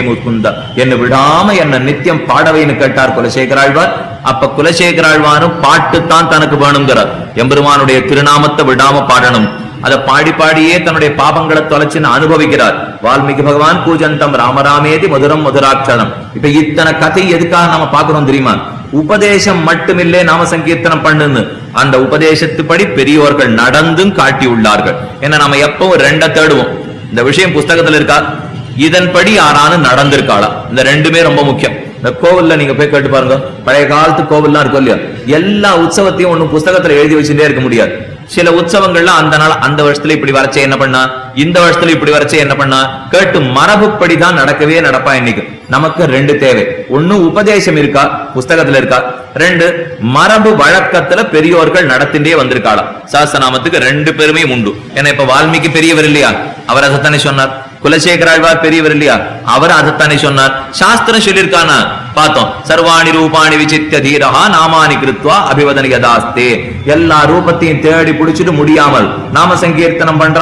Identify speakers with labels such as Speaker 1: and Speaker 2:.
Speaker 1: முகுந்த என்ன விடாம என்ன நித்தியம் பாடவைன்னு கேட்டார் குலசேகராழ்வார். அப்ப குலசேகராழ்வாரும் பாட்டுத்தான் தனக்கு வேணுங்கிறார். எம்பெருமானுடைய திருநாமத்தை விடாம பாடணும். அதை பாடி பாடியே தன்னுடைய பாபங்களை தொலைச்சுன்னு அனுபவிக்கிறார். வால்மீகி பகவான் பூஜந்தம் ராமராமேதி மதுரம் மதுராட்சரம். இப்ப இத்தனை கதை எதுக்காக நாம பாக்குறோம் தெரியுமா? உபதேசம் மட்டுமில்லே நாம சங்கீர்த்தனம் பண்ணுன்னு அந்த உபதேசத்துப்படி பெரியோர்கள் நடந்தும் காட்டி உள்ளார்கள். ஏன்னா நம்ம எப்பவும் ரெண்ட தேடுவோம். இந்த விஷயம் புஸ்தகத்துல இருக்கா, இதன்படி யாரானும் நடந்திருக்காளா, இந்த ரெண்டுமே ரொம்ப முக்கியம். இந்த கோவில்ல நீங்க போய் கேட்டு பாருங்க, பழைய காலத்து கோவில்லாம் இருக்கும் இல்லையா, எல்லா உற்சவத்தையும் ஒன்னும் புஸ்தகத்துல எழுதி வச்சுட்டே இருக்க முடியாது. சில உற்சவங்கள்ல அந்த நாள் அந்த வருஷத்துல இப்படி வரைச்சே என்ன பண்ணா, இந்த வருஷத்துல இப்படி வரைச்சே என்ன பண்ணா கேட்டு மரபுப்படிதான் நடக்கவே நடப்பா. இன்னைக்கு நமக்கு ரெண்டு தேவை. ஒண்ணு உபதேசம் இருக்கா, புஸ்தகத்துல இருக்கா. ரெண்டு மரபு வழக்கத்துல பெரியோர்கள் நடத்தின்றே வந்திருக்காளா. சாஸ்திரநாமத்துக்கு ரெண்டு பெருமையும் உண்டு. ஏன்னா இப்ப வால்மீகி பெரியவர் இல்லையா, அவர் அதைத்தானே சொன்னார். குலசேகராழ்வார் பெரியவர் இல்லையா, அவர் அதைத்தானே சொன்னார். சாஸ்திரம் சொல்லியிருக்கானா பார்த்தோம். சர்வாணி ரூபாணி விசித்திய தீரஹா நாமானி கிருத்வா அபிவதனி யதாஸ்தே. எல்லா ரூபத்தையும் தேடி பிடிச்சிட்டு முடியாமல் நாம சங்கீர்த்தனம் பண்ற